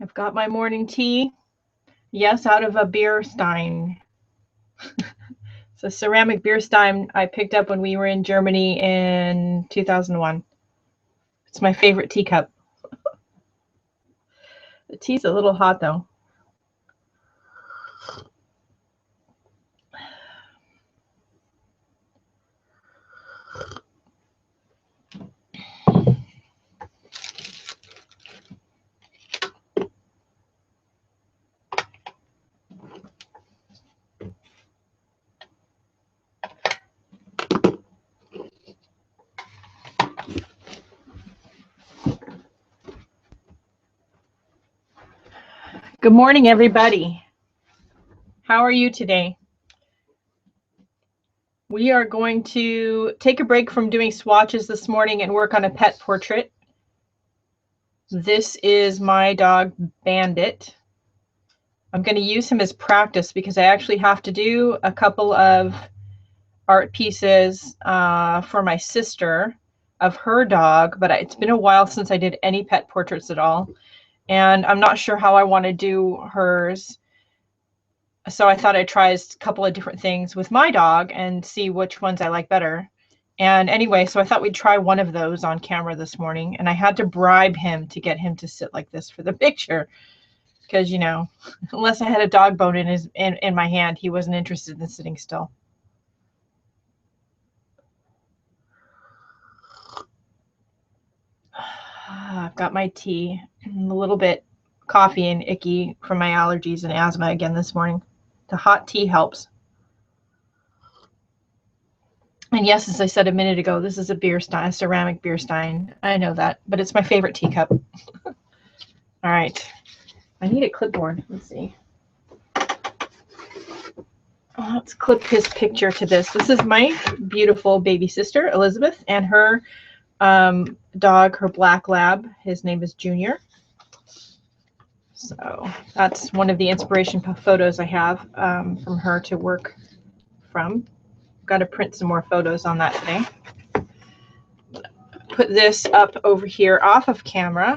I've got my morning tea. Yes, out of a beer stein. It's a ceramic beer stein I picked up when we were in Germany in 2001. It's my favorite teacup. The tea's a little hot though. Good morning, everybody. How are you today? We are going to take a break from doing swatches this morning and work on a pet portrait. This is my dog, Bandit. I'm going to use him as practice because I actually have to do a couple of art pieces for my sister of her dog, but it's been a while since I did any pet portraits at all. And I'm not sure how I want to do hers. So I thought I'd try a couple of different things with my dog and see which ones I like better. And anyway, so I thought we'd try one of those on camera this morning. And I had to bribe him to get him to sit like this for the picture. Because, you know, unless I had a dog bone in my hand, he wasn't interested in sitting still. I've got my tea, a little bit coffee and icky from my allergies and asthma again this morning. The hot tea helps. And yes, as I said a minute ago, this is a beer stein, a ceramic beer stein. I know that, but it's my favorite teacup. All right. I need a clipboard. Let's see. Let's clip his picture to this. This is my beautiful baby sister, Elizabeth, and her dog, her black lab. His name is Junior. So that's one of the inspiration photos I have from her to work from. Got to print some more photos on that today. Put this up over here off of camera.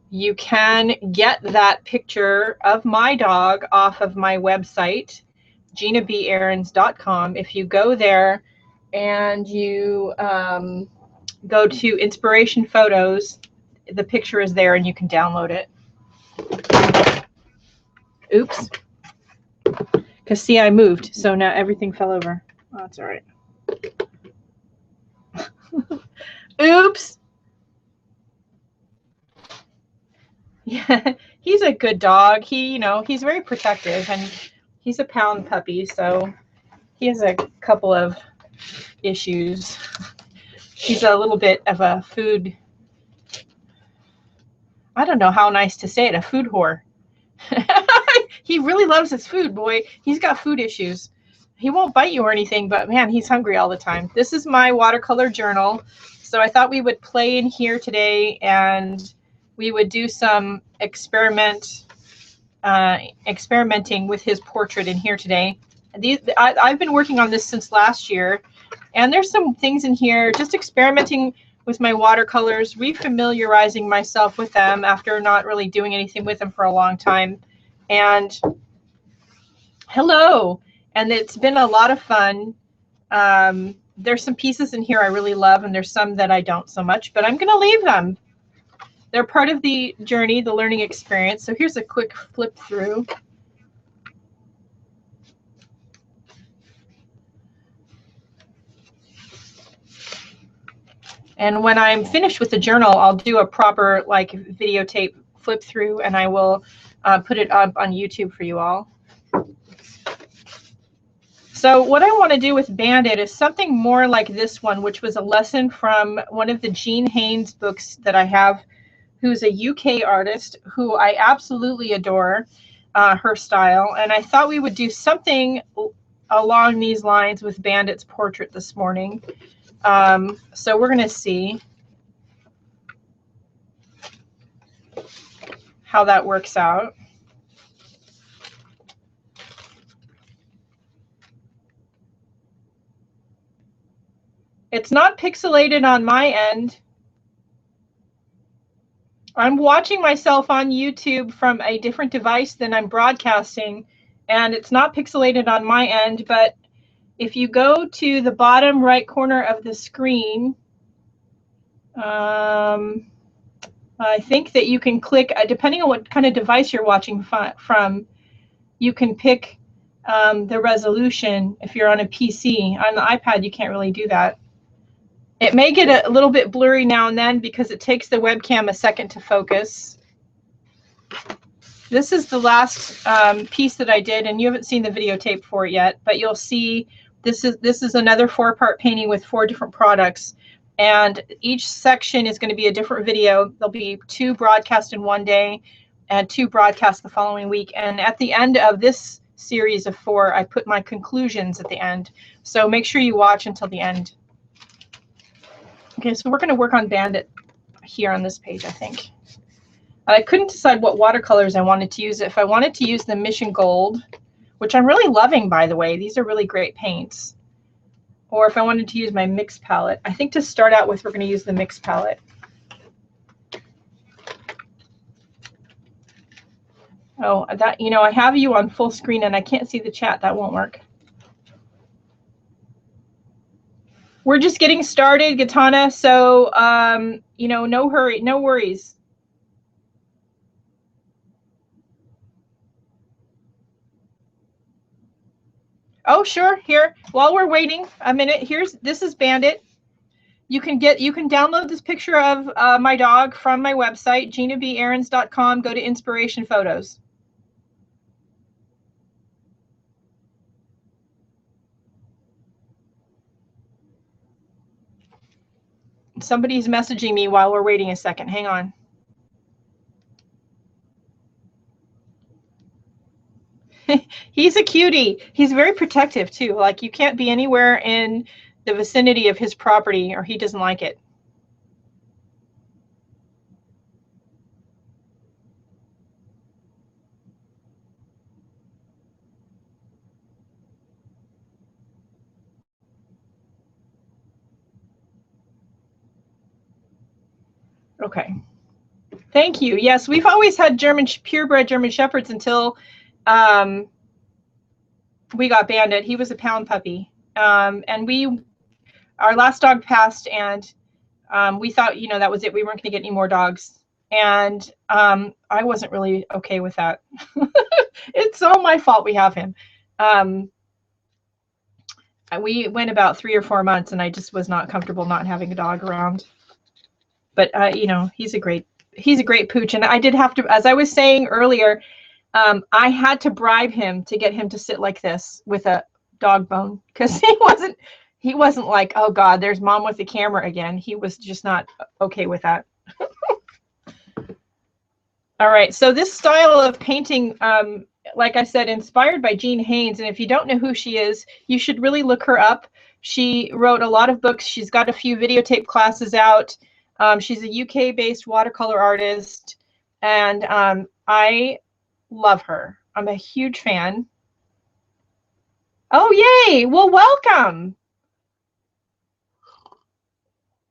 You can get that picture of my dog off of my website, GinaBAhrens.com. If you go there and you go to inspiration photos, the picture is there and you can download it. Oops. Because see, I moved, so now everything fell over. Oh, that's all right. Oops. Yeah, he's a good dog. He's very protective, and he's a pound puppy, so he has a couple of issues. He's a little bit of a food, I don't know how nice to say it, a food whore. He really loves his food, boy. He's got food issues. He won't bite you or anything, but man, he's hungry all the time. This is my watercolor journal. So I thought we would play in here today and we would do some experimenting with his portrait in here today. I've been working on this since last year, and there's some things in here, just experimenting with my watercolors, refamiliarizing myself with them after not really doing anything with them for a long time. And hello, and it's been a lot of fun. There's some pieces in here I really love, and there's some that I don't so much, but I'm going to leave them. They're part of the journey, the learning experience. So here's a quick flip through. And when I'm finished with the journal, I'll do a proper videotape flip through, and I will put it up on YouTube for you all. So what I want to do with Bandit is something more like this one, which was a lesson from one of the Jean Haynes books that I have, who's a UK artist who I absolutely adore her style. And I thought we would do something along these lines with Bandit's portrait this morning. So we're going to see how that works out. It's not pixelated on my end. I'm watching myself on YouTube from a different device than I'm broadcasting, and it's not pixelated on my end, but if you go to the bottom right corner of the screen, I think that you can click, depending on what kind of device you're watching from, you can pick the resolution. If you're on a PC, on the iPad, you can't really do that. It may get a little bit blurry now and then because it takes the webcam a second to focus. This is the last piece that I did, and you haven't seen the videotape for it yet, but you'll see this is another 4-part painting with 4 different products, and each section is going to be a different video. There'll be 2 broadcast in one day and 2 broadcast the following week, and at the end of this series of 4, I put my conclusions at the end, so make sure you watch until the end. Okay, so we're going to work on Bandit here on this page, I think. I couldn't decide what watercolors I wanted to use. If I wanted to use the Mission Gold, which I'm really loving, by the way. These are really great paints. Or if I wanted to use my mix palette. I think to start out with, we're going to use the mix palette. Oh, that, you know, I have you on full screen and I can't see the chat. That won't work. We're just getting started, Gitana. So, you know, no hurry, no worries. Oh, sure. Here, while we're waiting a minute, this is Bandit. You can download this picture of my dog from my website, GinaBAhrens.com. Go to Inspiration Photos. Somebody's messaging me while we're waiting a second. Hang on. He's a cutie. He's very protective too. Like, you can't be anywhere in the vicinity of his property or he doesn't like it. Okay. Thank you. Yes, we've always had purebred German Shepherds until we got Bandit. He was a pound puppy. And our last dog passed, and we thought, you know, that was it. We weren't going to get any more dogs. And I wasn't really okay with that. It's all my fault we have him. We went about 3 or 4 months, and I just was not comfortable not having a dog around. But you know, he's a great pooch. And I did have to, as I was saying earlier, I had to bribe him to get him to sit like this with a dog bone, because he wasn't like, oh God, there's mom with the camera again. He was just not okay with that. All right, so this style of painting, like I said, inspired by Jean Haynes. And if you don't know who she is, you should really look her up. She wrote a lot of books. She's got a few videotape classes out. She's a UK-based watercolor artist, and I love her. I'm a huge fan. Oh, yay! Well, welcome.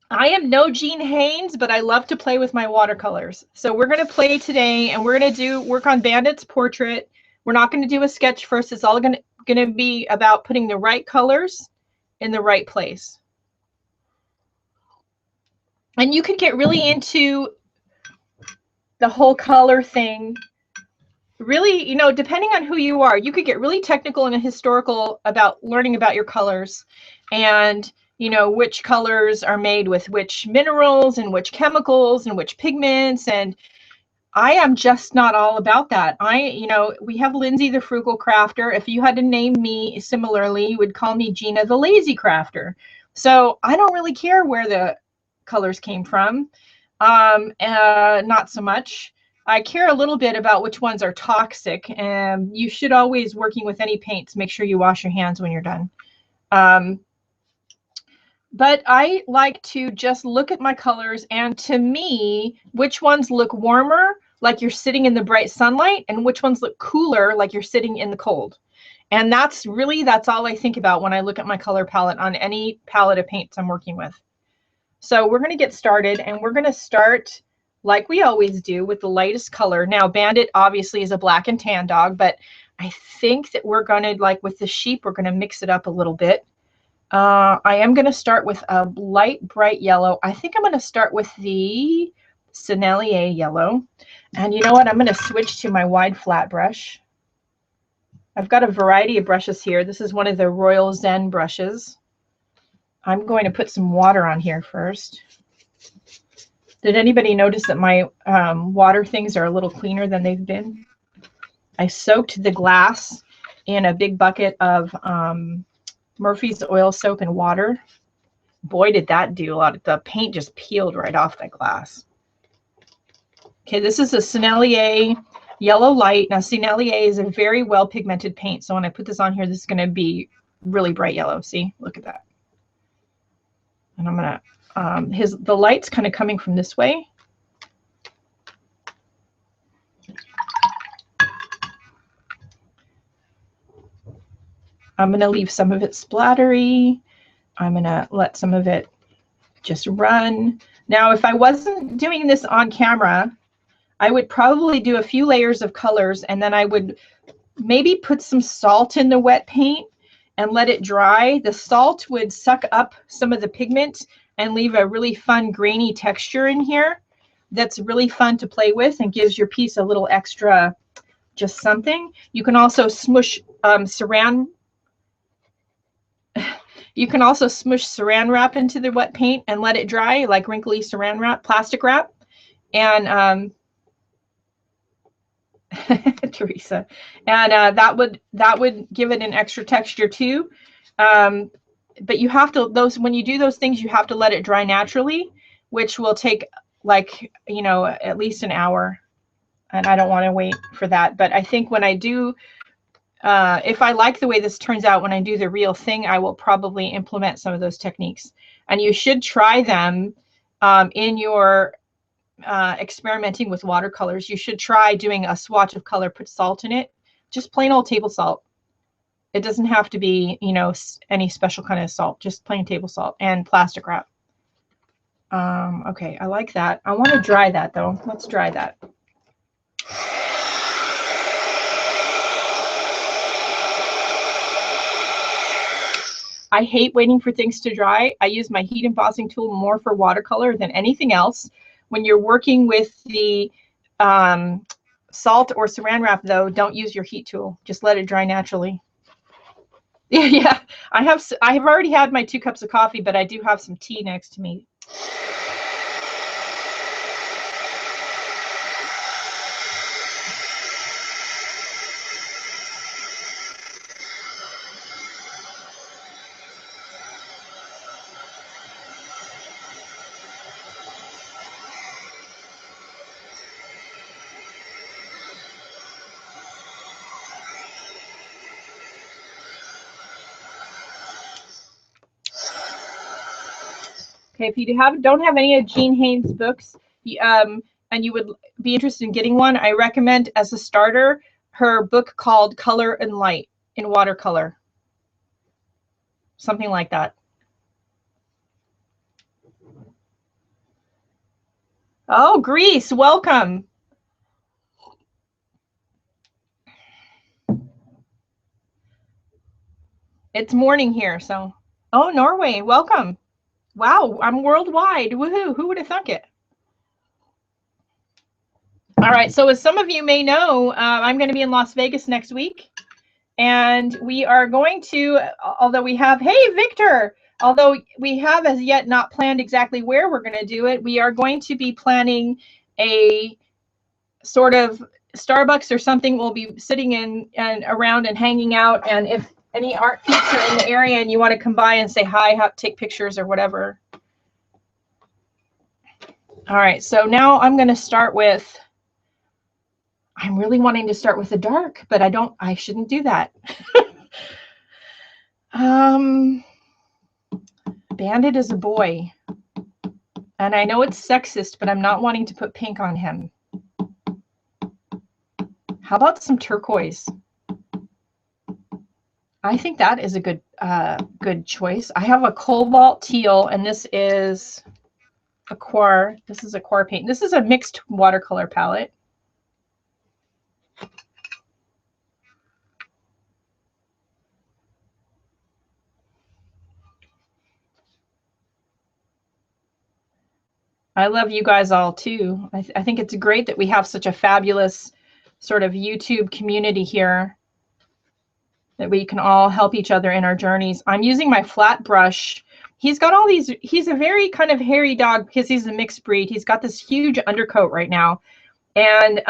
I am no Jean Haynes, but I love to play with my watercolors. So we're going to play today, and we're going to work on Bandit's portrait. We're not going to do a sketch first. It's all going to be about putting the right colors in the right place. And you could get really into the whole color thing. Really, you know, depending on who you are, you could get really technical and historical about learning about your colors, and, you know, which colors are made with which minerals and which chemicals and which pigments. And I am just not all about that. You know, we have Lindsay the Frugal Crafter. If you had to name me similarly, you would call me Gina the Lazy Crafter. So I don't really care where the colors came from. Not so much. I care a little bit about which ones are toxic, and you should always, working with any paints, make sure you wash your hands when you're done. But I like to just look at my colors, and to me, which ones look warmer, like you're sitting in the bright sunlight, and which ones look cooler, like you're sitting in the cold. And that's all I think about when I look at my color palette on any palette of paints I'm working with. So we're going to get started, and we're going to start like we always do, with the lightest color. Now, Bandit obviously is a black and tan dog, but I think that we're going to, like with the sheep, we're going to mix it up a little bit. I am going to start with a light, bright yellow. I think I'm going to start with the Snail yellow. And you know what? I'm going to switch to my wide flat brush. I've got a variety of brushes here. This is one of the Royal Zen brushes. I'm going to put some water on here first. Did anybody notice that my water things are a little cleaner than they've been? I soaked the glass in a big bucket of Murphy's oil soap and water. Boy, did that do a lot. The paint just peeled right off that glass. Okay, this is a Snail yellow light. Now, Snail is a very well pigmented paint. So when I put this on here, this is going to be really bright yellow. See, look at that. And I'm going to, the light's kind of coming from this way. I'm going to leave some of it splattery. I'm going to let some of it just run. Now, if I wasn't doing this on camera, I would probably do a few layers of colors, and then I would maybe put some salt in the wet paint and let it dry. The salt would suck up some of the pigment and leave a really fun grainy texture in here that's really fun to play with and gives your piece a little extra just something. You can also smush saran. You can also smush saran wrap into the wet paint and let it dry, like wrinkly saran wrap, plastic wrap. And Teresa, and that would give it an extra texture too. But you have to, when you do those things, you have to let it dry naturally, which will take, like, you know, at least an hour. And I don't want to wait for that. But I think when I do, if I like the way this turns out when I do the real thing, I will probably implement some of those techniques. And you should try them in your experimenting with watercolors. You should try doing a swatch of color, put salt in it, just plain old table salt. It doesn't have to be, you know, any special kind of salt, just plain table salt and plastic wrap. Okay, I like that. I want to dry that though. Let's dry that. I hate waiting for things to dry. I use my heat embossing tool more for watercolor than anything else. When you're working with the salt or saran wrap though, don't use your heat tool. Just let it dry naturally. Yeah, I have already had my 2 cups of coffee, but I do have some tea next to me. Okay, if you don't have any of Jean Haines' books, and you would be interested in getting one, I recommend as a starter her book called Color and Light in Watercolor. Something like that. Oh, Greece, welcome. It's morning here, so. Oh, Norway, welcome. Wow, I'm worldwide. Woohoo, who would have thunk it? All right, so as some of you may know, I'm going to be in Las Vegas next week. And we are going to, although we have, hey, Victor, although we have as yet not planned exactly where we're going to do it, we are going to be planning a sort of Starbucks or something. We'll be sitting in and around and hanging out. And if any art peeps are in the area and you want to come by and say hi, take pictures or whatever. All right, so now I'm going to start with, I'm really wanting to start with the dark, but I shouldn't do that. Bandit is a boy. And I know it's sexist, but I'm not wanting to put pink on him. How about some turquoise? I think that is a good choice. I have a cobalt teal, and this is Aquar. This is Aquar paint. This is a mixed watercolor palette. I love you guys all too. I think it's great that we have such a fabulous sort of YouTube community here, that we can all help each other in our journeys. I'm using my flat brush. He's got all these, he's a very kind of hairy dog because he's a mixed breed. He's got this huge undercoat right now. And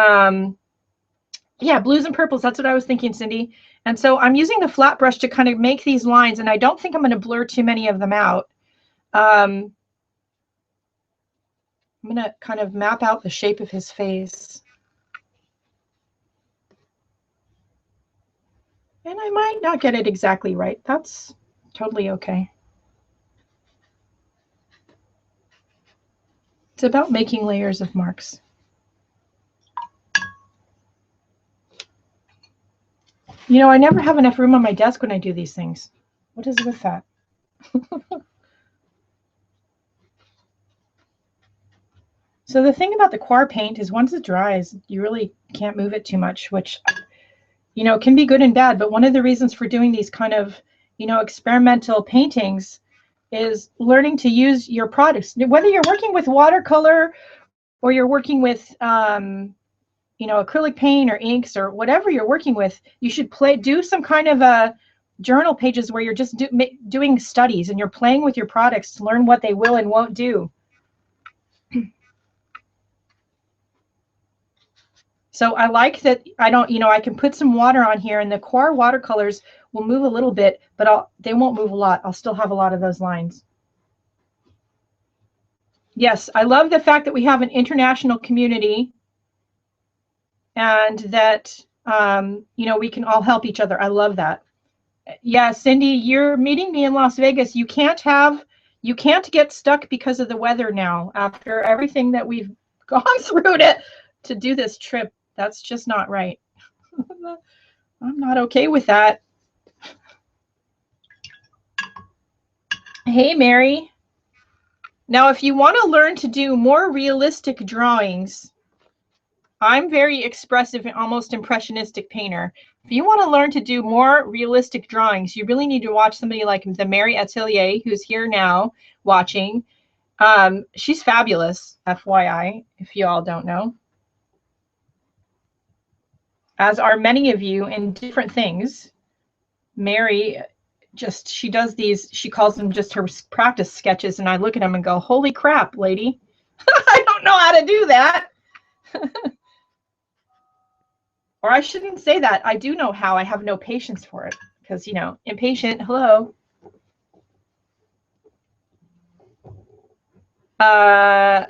yeah, blues and purples, that's what I was thinking, Cindy. And so I'm using the flat brush to kind of make these lines, and I don't think I'm going to blur too many of them out. I'm going to kind of map out the shape of his face. And I might not get it exactly right. That's totally okay. It's about making layers of marks. You know, I never have enough room on my desk when I do these things. What is with that? So the thing about the Quar paint is once it dries, you really can't move it too much, which, you know, can be good and bad. But one of the reasons for doing these kind of, you know, experimental paintings is learning to use your products. Whether you're working with watercolor or you're working with, you know, acrylic paint or inks or whatever you're working with, you should do some kind of a journal pages where you're just doing studies and you're playing with your products to learn what they will and won't do. So I like that I don't, you know, I can put some water on here, and the Quar watercolors will move a little bit, but they won't move a lot. I'll still have a lot of those lines. Yes, I love the fact that we have an international community and that, you know, we can all help each other. I love that. Yeah, Cindy, you're meeting me in Las Vegas. You can't get stuck because of the weather now after everything that we've gone through to do this trip. That's just not right. I'm not okay with that. Hey, Mary. Now, if you want to learn to do more realistic drawings, I'm very expressive and almost impressionistic painter. If you want to learn to do more realistic drawings, you really need to watch somebody like the Mary Atelier, who's here now watching. She's fabulous, FYI, if you all don't know. As are many of you in different things. Mary, she does these, she calls them just her practice sketches, and I look at them and go, holy crap, lady. I don't know how to do that. Or I shouldn't say that. I do know how. I have no patience for it because, you know, impatient. Hello. I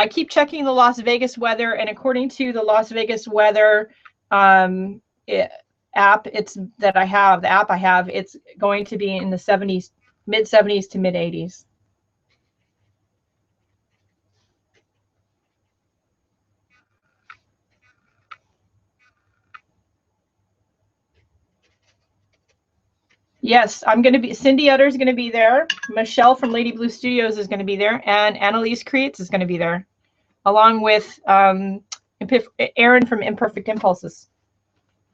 keep checking the Las Vegas weather, and according to the Las Vegas weather app, the app I have, it's going to be in the 70s, mid 70s to mid 80s. Yes, I'm going to be, Cindy Utter is going to be there. Michelle from Lady Blue Studios is going to be there. And Annalise Creates is going to be there, along with Aaron from Imperfect Impulses.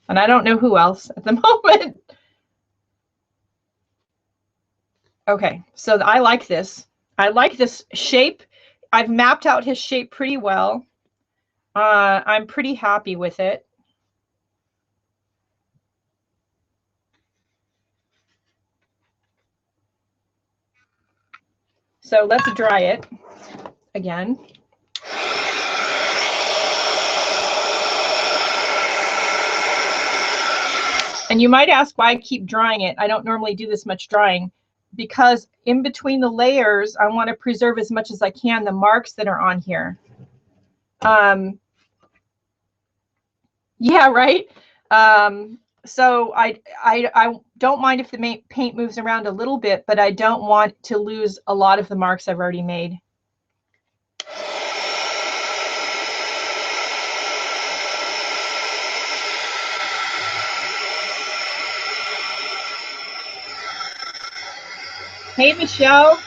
And I don't know who else at the moment. Okay, so I like this. I like this shape. I've mapped out his shape pretty well. I'm pretty happy with it. So let's dry it again. And you might ask why I keep drying it. I don't normally do this much drying because in between the layers, I want to preserve as much as I can the marks that are on here. Yeah, right. So I don't mind if the paint moves around a little bit, but I don't want to lose a lot of the marks I've already made. Hey, Michelle.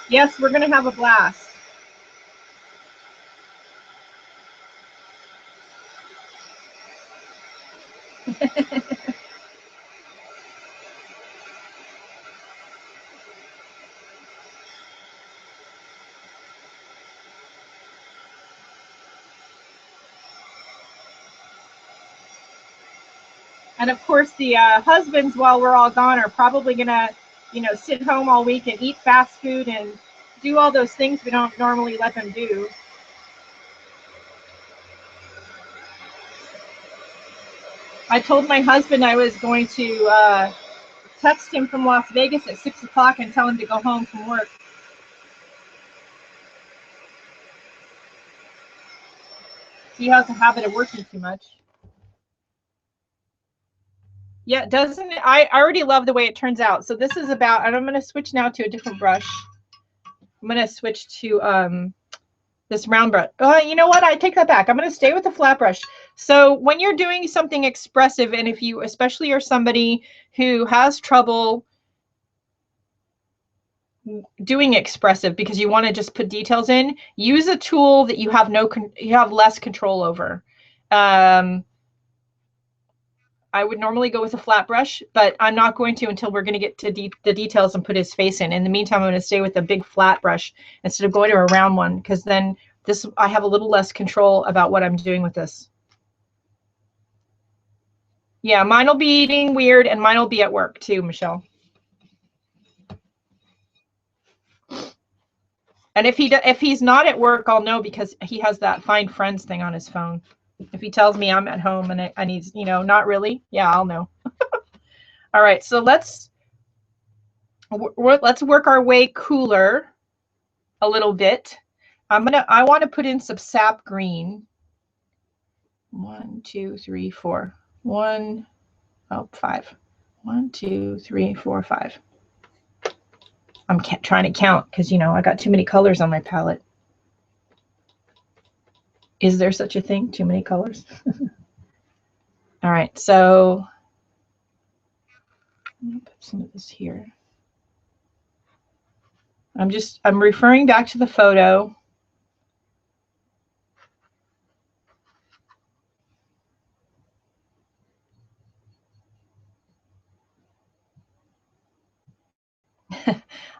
Yes, we're going to have a blast. And of course, the husbands, while we're all gone, are probably gonna, sit home all week and eat fast food and do all those things we don't normally let them do. I told my husband I was going to text him from Las Vegas at 6 o'clock and tell him to go home from work. He has a habit of working too much. Yeah, doesn't it? I already love the way it turns out. So this is about, and I'm going to switch now to a different brush. I'm going to switch to this round brush. You know what? I take that back. I'm going to stay with the flat brush. So when you're doing something expressive, and if you especially are somebody who has trouble doing expressive because you want to just put details in, use a tool that you have less control over. I would normally go with a flat brush, but I'm not going to until we're going to get to the details and put his face in. In the meantime, I'm going to stay with a big flat brush instead of going to a round one, because then I have a little less control about what I'm doing with this. Yeah, mine will be eating weird, and mine will be at work too, Michelle. And if he's not at work, I'll know because he has that find friends thing on his phone. If he tells me I'm at home and I need, not really, yeah, I'll know. All right, so let's work our way cooler a little bit. I want to put in some sap green. 1, 2, 3, 4. 5. 1, 2, 3, 4, 5. I'm trying to count because, I got too many colors on my palette. Is there such a thing? Too many colors? All right, so I'm going to put some of this here. I'm referring back to the photo.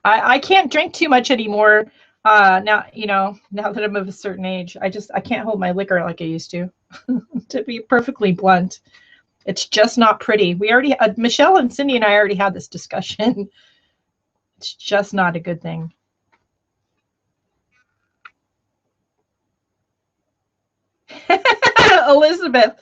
I can't drink too much anymore. Now that I'm of a certain age, I can't hold my liquor like I used to. To be perfectly blunt, it's just not pretty. We already Michelle and Cindy and I already had this discussion. It's just not a good thing. Elizabeth.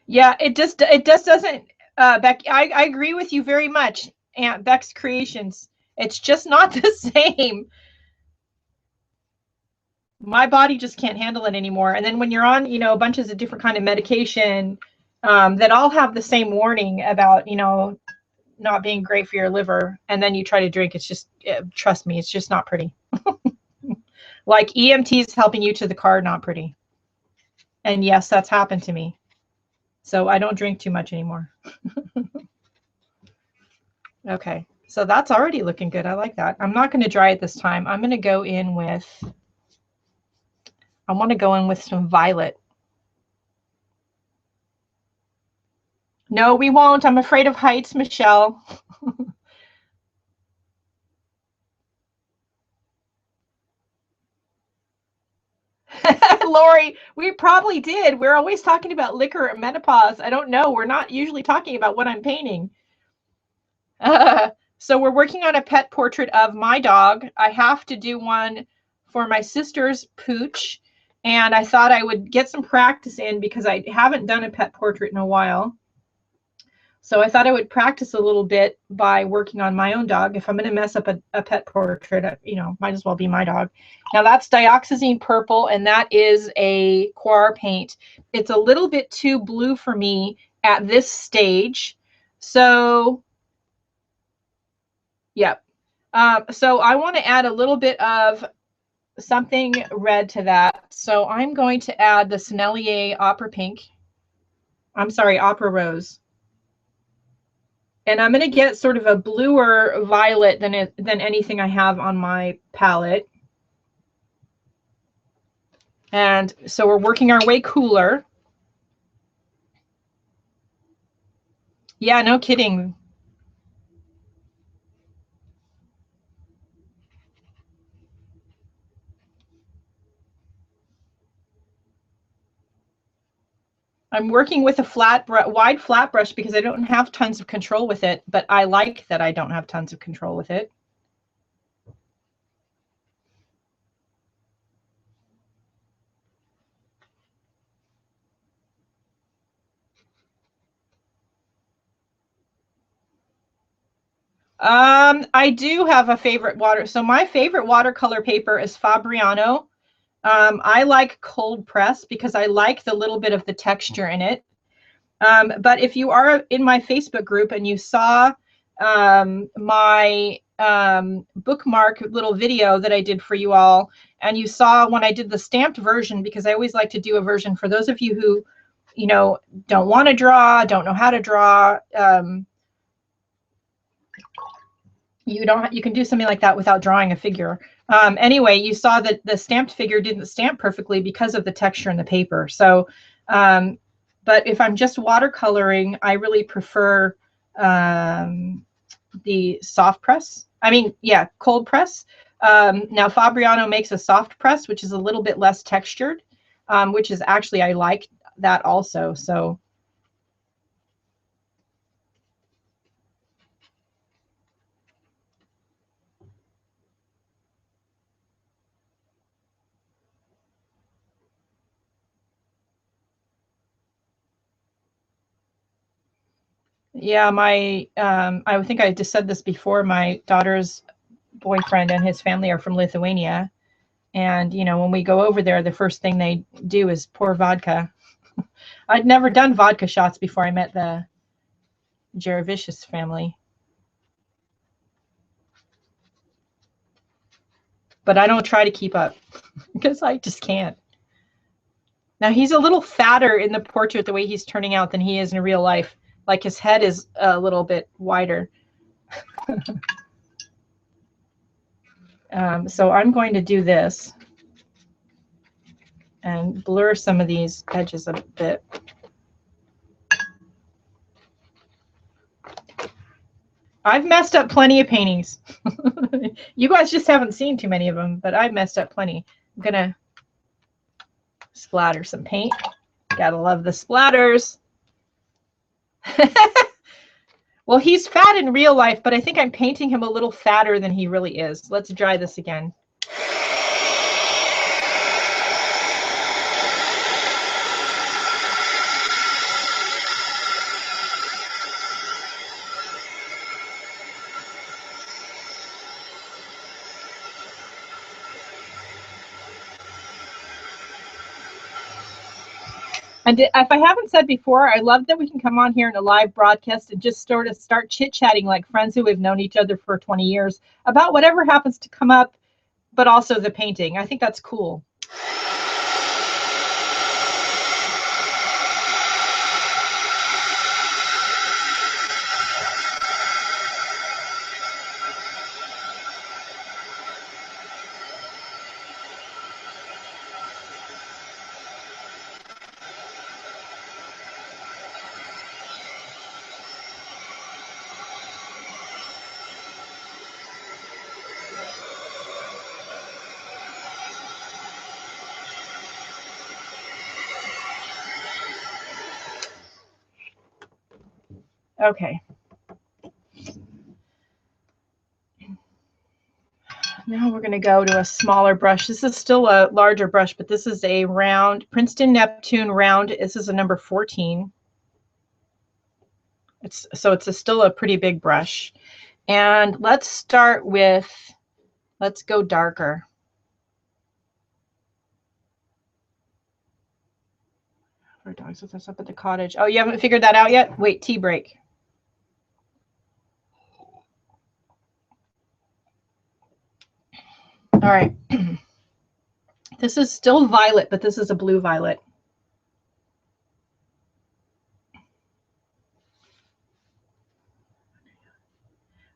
Yeah, it just doesn't. Beck, I agree with you very much. Aunt Beck's Creations. It's just not the same. My body just can't handle it anymore. And then when you're on, bunches of different kind of medication that all have the same warning about, not being great for your liver, and then you try to drink, it's just, trust me, it's just not pretty. Like EMTs helping you to the car, not pretty. And yes, that's happened to me. So I don't drink too much anymore. Okay, so that's already looking good. I like that. I'm not going to dry it this time. I'm going to go in with, I want to go in with some violet. No, we won't. I'm afraid of heights, Michelle. Lori, we probably did. We're always talking about liquor and menopause. I don't know. We're not usually talking about what I'm painting. So we're working on a pet portrait of my dog. I have to do one for my sister's pooch, and I thought I would get some practice in because I haven't done a pet portrait in a while. So I thought I would practice a little bit by working on my own dog. If I'm going to mess up a pet portrait, might as well be my dog. Now that's dioxazine purple, and that is a Coir paint. It's a little bit too blue for me at this stage. So, yeah. So I want to add a little bit of something red to that. So I'm going to add the Sennelier Opera Pink. I'm sorry, Opera Rose. And I'm going to get sort of a bluer violet than anything I have on my palette. And so we're working our way cooler. Yeah, no kidding. I'm working with a wide flat brush because I don't have tons of control with it, but I like that I don't have tons of control with it. I do have a favorite so my favorite watercolor paper is Fabriano. I like cold press because I like the little bit of the texture in it. But if you are in my Facebook group and you saw my bookmark little video that I did for you all, and you saw when I did the stamped version, because I always like to do a version for those of you who, you know, don't want to draw, don't know how to draw. You can do something like that without drawing a figure. Anyway, you saw that the stamped figure didn't stamp perfectly because of the texture in the paper. So, but if I'm just watercoloring, I really prefer the soft press. I mean, yeah, cold press. Now Fabriano makes a soft press, which is a little bit less textured, which is actually, I like that also. So yeah, I think I just said this before, my daughter's boyfriend and his family are from Lithuania. And, you know, when we go over there, the first thing they do is pour vodka. I'd never done vodka shots before I met the Jaravicious family. But I don't try to keep up because I just can't. Now, he's a little fatter in the portrait, the way he's turning out, than he is in real life. Like his head is a little bit wider. So I'm going to do this and blur some of these edges a bit. I've messed up plenty of paintings. You guys just haven't seen too many of them, but I've messed up plenty. I'm gonna splatter some paint. Gotta love the splatters. Well, he's fat in real life, but I think I'm painting him a little fatter than he really is. Let's dry this again. And if I haven't said before, I love that we can come on here in a live broadcast and just sort of start chit-chatting like friends who have known each other for 20 years about whatever happens to come up, but also the painting. I think that's cool. Okay. Now we're going to go to a smaller brush. This is still a larger brush, but this is a round Princeton Neptune round. This is a number 14. So it's still a pretty big brush. And let's start with, let's go darker. Our dogs with us up at the cottage. Oh, you haven't figured that out yet? Wait, tea break. All right. This is still violet, but this is a blue violet.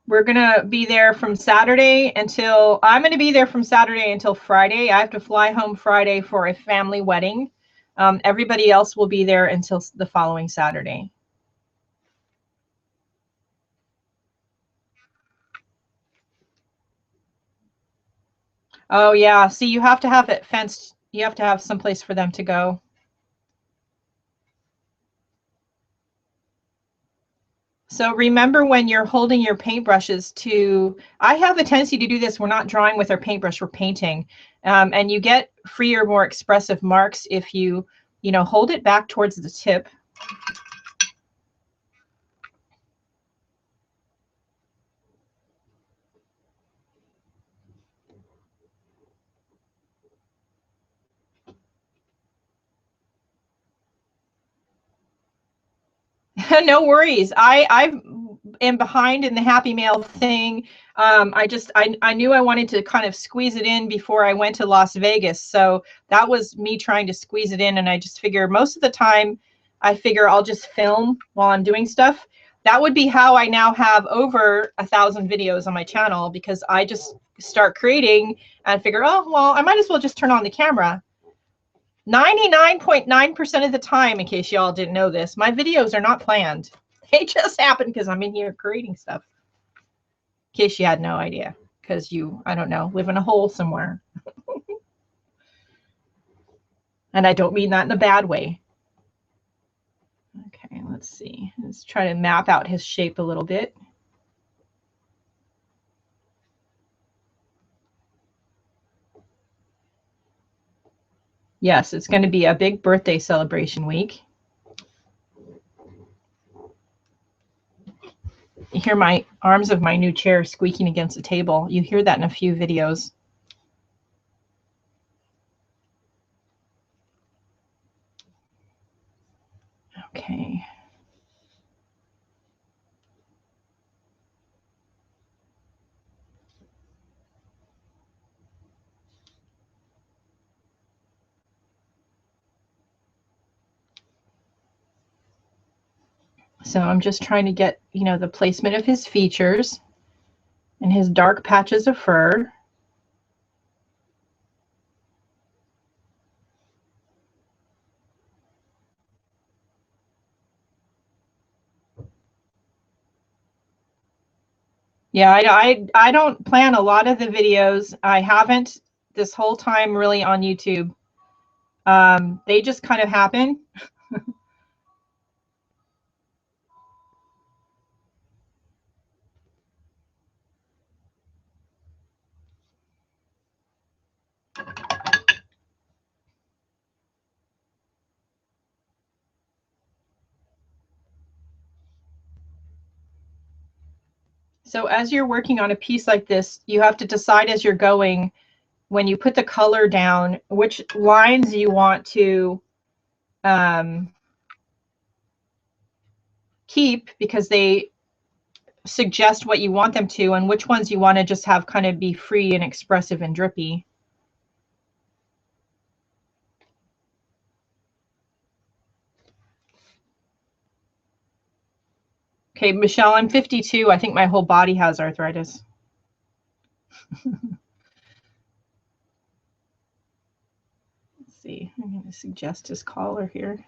We're going to be there from Saturday until, I'm going to be there from Saturday until Friday. I have to fly home Friday for a family wedding. Everybody else will be there until the following Saturday. Oh yeah, see, you have to have it fenced. You have to have some place for them to go. So remember when you're holding your paintbrushes to, I have a tendency to do this. We're not drawing with our paintbrush, we're painting. And you get freer, more expressive marks if you hold it back towards the tip. No worries. I am behind in the happy mail thing. I knew I wanted to kind of squeeze it in before I went to Las Vegas. So that was me trying to squeeze it in. And I just figure most of the time, I figure I'll just film while I'm doing stuff. That would be how I now have over 1,000 videos on my channel, because I just start creating and figure, oh, well, I might as well just turn on the camera. 99.9% of the time, in case y'all didn't know this, my videos are not planned. They just happen because I'm in here creating stuff. In case you had no idea, because you, I don't know, live in a hole somewhere. And I don't mean that in a bad way. Okay, let's see. Let's try to map out his shape a little bit. Yes, it's going to be a big birthday celebration week. You hear my arms of my new chair squeaking against the table. You hear that in a few videos. Okay. So I'm just trying to get, the placement of his features and his dark patches of fur. Yeah, I don't plan a lot of the videos. I haven't this whole time really on YouTube. They just kind of happen. So as you're working on a piece like this, you have to decide as you're going, when you put the color down, which lines you want to keep because they suggest what you want them to, and which ones you want to just have kind of be free and expressive and drippy. Okay, Michelle, I'm 52. I think my whole body has arthritis. Let's see, I'm going to suggest his collar here.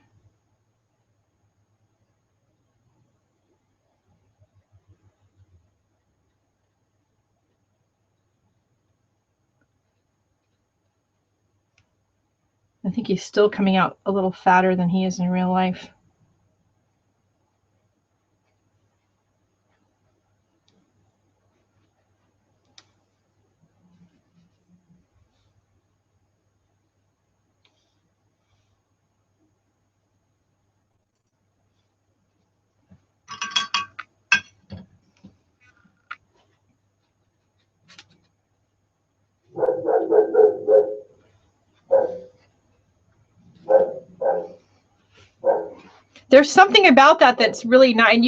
I think he's still coming out a little fatter than he is in real life. There's something about that that's really nice, and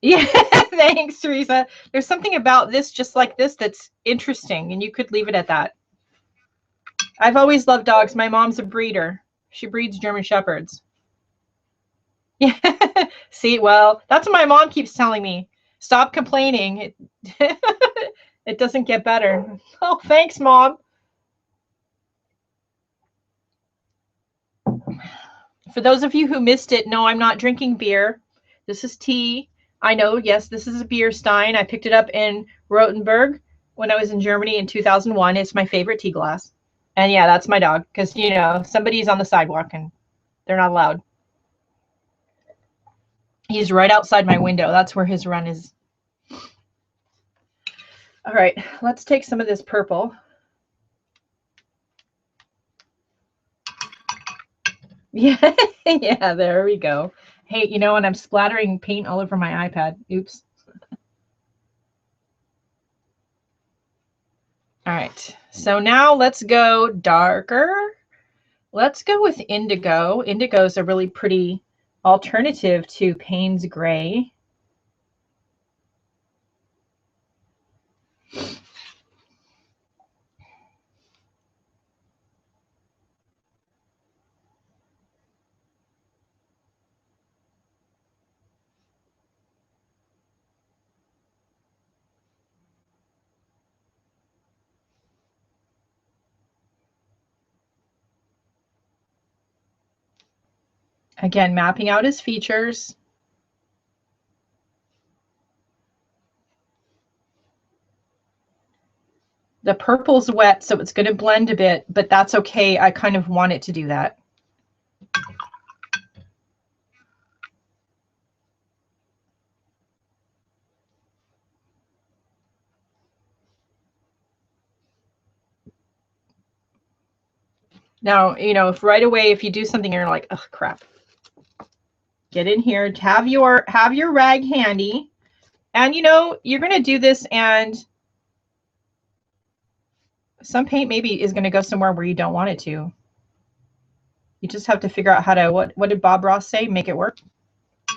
yeah, thanks, Teresa. There's something about this, just like this, that's interesting, and you could leave it at that. I've always loved dogs. My mom's a breeder. She breeds German Shepherds. Yeah. See, well, that's what my mom keeps telling me. Stop complaining. It doesn't get better. Oh, thanks, Mom. For those of you who missed it, no, I'm not drinking beer. This is tea. I know, yes, this is a beer stein. I picked it up in Rothenburg when I was in Germany in 2001. It's my favorite tea glass. And yeah, that's my dog because, you know, somebody's on the sidewalk and they're not allowed. He's right outside my window. That's where his run is. All right, let's take some of this purple. Yeah, yeah, there we go. Hey, you know, and I'm splattering paint all over my iPad. Oops. All right, so now let's go darker. Let's go with indigo. Indigo is a really pretty alternative to Payne's gray. Again, mapping out his features. The purple's wet, so it's going to blend a bit, but that's okay. I kind of want it to do that. Now, you know, if right away, if you do something, you're like, oh, crap. Get in here, have your rag handy. And, you know, you're going to do this and some paint maybe is going to go somewhere where you don't want it to. You just have to figure out how to, what did Bob Ross say? Make it work.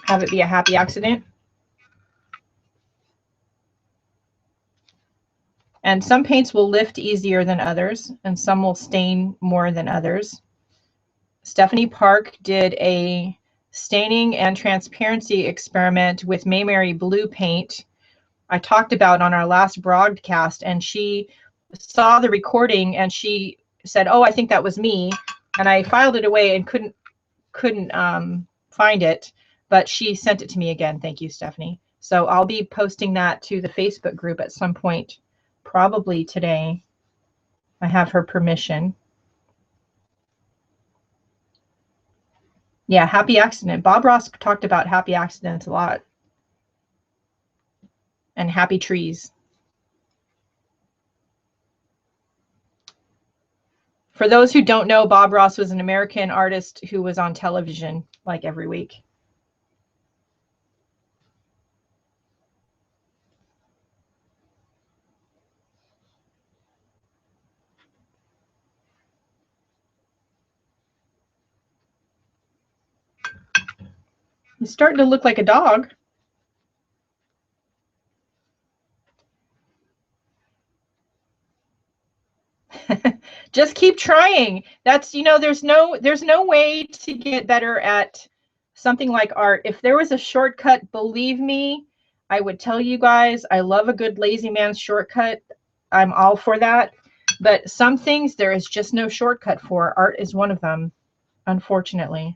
Have it be a happy accident. And some paints will lift easier than others, and some will stain more than others. Stephanie Park did a staining and transparency experiment with Mayberry blue paint I talked about on our last broadcast, and she saw the recording and she said, oh, I think that was me. And I filed it away and couldn't find it, but she sent it to me again. Thank you, Stephanie. So I'll be posting that to the Facebook group at some point, probably today. I have her permission. Yeah, happy accident. Bob Ross talked about happy accidents a lot. And happy trees. For those who don't know, Bob Ross was an American artist who was on television like every week. He's starting to look like a dog. Just keep trying. That's, you know, there's no way to get better at something like art. If there was a shortcut, believe me, I would tell you guys. I love a good lazy man shortcut. I'm all for that. But some things there is just no shortcut for. Art is one of them, unfortunately.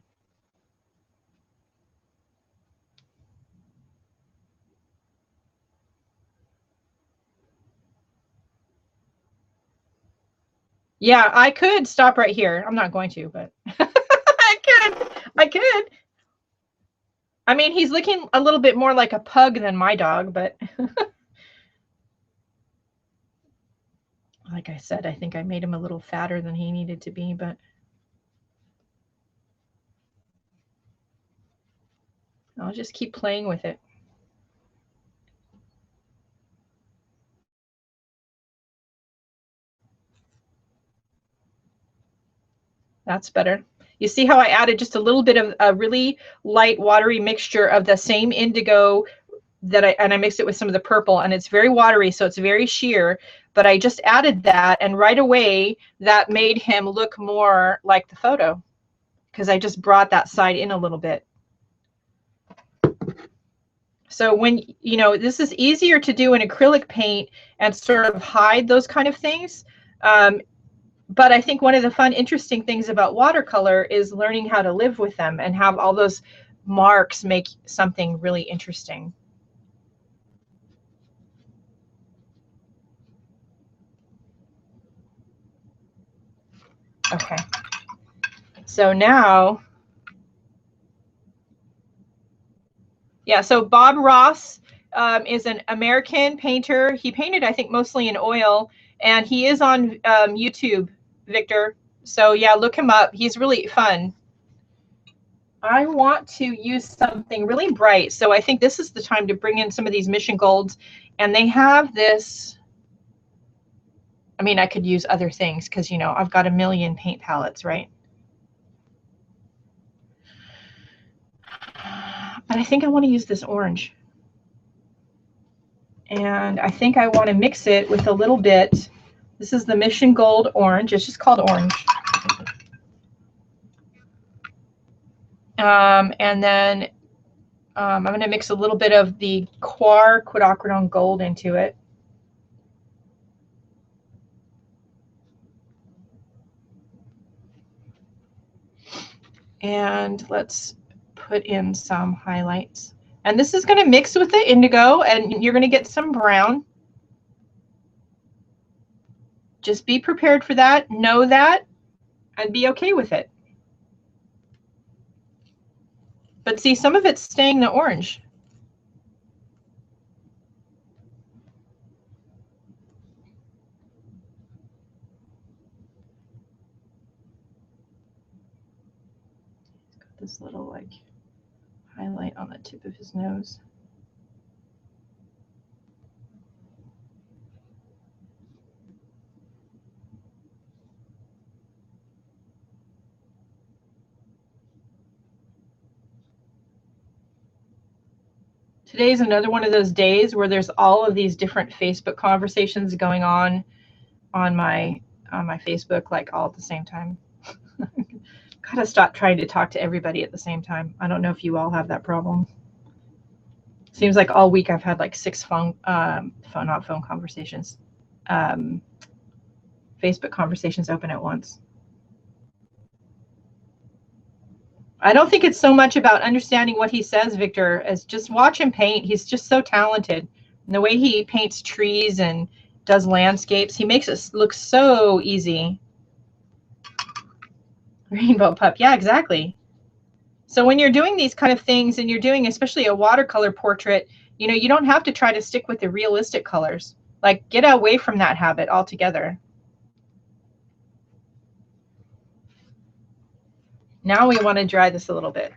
Yeah, I could stop right here. I'm not going to, but I could. I mean, he's looking a little bit more like a pug than my dog, but like I said, I think I made him a little fatter than he needed to be, but I'll just keep playing with it. That's better. You see how I added just a little bit of a really light watery mixture of the same indigo I mixed it with some of the purple, and it's very watery, so it's very sheer, but I just added that, and right away that made him look more like the photo because I just brought that side in a little bit. So when, you know, this is easier to do in acrylic paint and sort of hide those kind of things. But I think one of the fun, interesting things about watercolor is learning how to live with them and have all those marks make something really interesting. Okay. So now, yeah, so Bob Ross is an American painter. He painted, I think, mostly in oil, and he is on YouTube, Victor. So yeah, look him up. He's really fun. I want to use something really bright, so I think this is the time to bring in some of these Mission Golds, and they have this. I mean, I could use other things because, you know, I've got a million paint palettes, right? But I think I want to use this orange. And I think I want to mix it with a little bit. This is the Mission Gold orange. It's just called orange. And then I'm going to mix a little bit of the quinacridone gold into it. And let's put in some highlights. And this is going to mix with the indigo, and you're going to get some brown. Just be prepared for that, know that, and be okay with it. But see, some of it's staying the orange. Got this little like highlight on the tip of his nose. Today's another one of those days where there's all of these different Facebook conversations going on my Facebook, like all at the same time. Gotta stop trying to talk to everybody at the same time. I don't know if you all have that problem. Seems like all week I've had like 6 not phone conversations, Facebook conversations open at once. I don't think it's so much about understanding what he says, Victor, as just watch him paint. He's just so talented. And the way he paints trees and does landscapes, he makes it look so easy. Rainbow pup. Yeah, exactly. So when you're doing these kind of things and you're doing especially a watercolor portrait, you know, you don't have to try to stick with the realistic colors. Like, get away from that habit altogether. Now we want to dry this a little bit.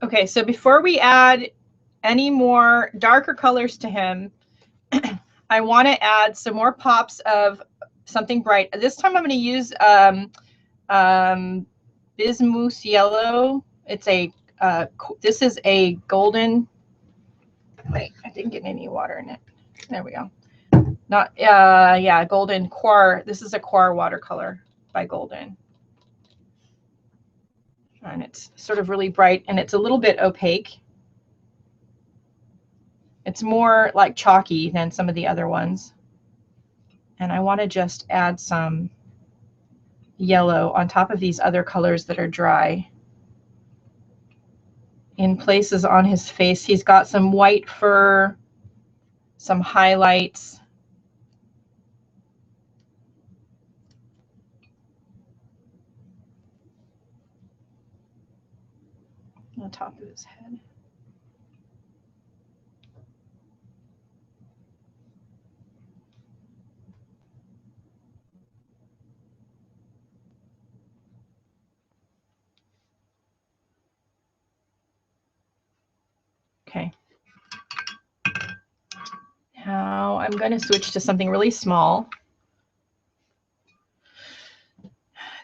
Okay, so before we add any more darker colors to him, I want to add some more pops of something bright. This time I'm going to use bismuth yellow. It's a this is a golden. Wait, I didn't get any water in it. There we go. Not yeah, golden Quar. This is a Quar watercolor by Golden. And it's sort of really bright, and it's a little bit opaque. It's more like chalky than some of the other ones. And I want to just add some yellow on top of these other colors that are dry. In places on his face, he's got some white fur, some highlights. On top of his head. Okay. Now I'm going to switch to something really small.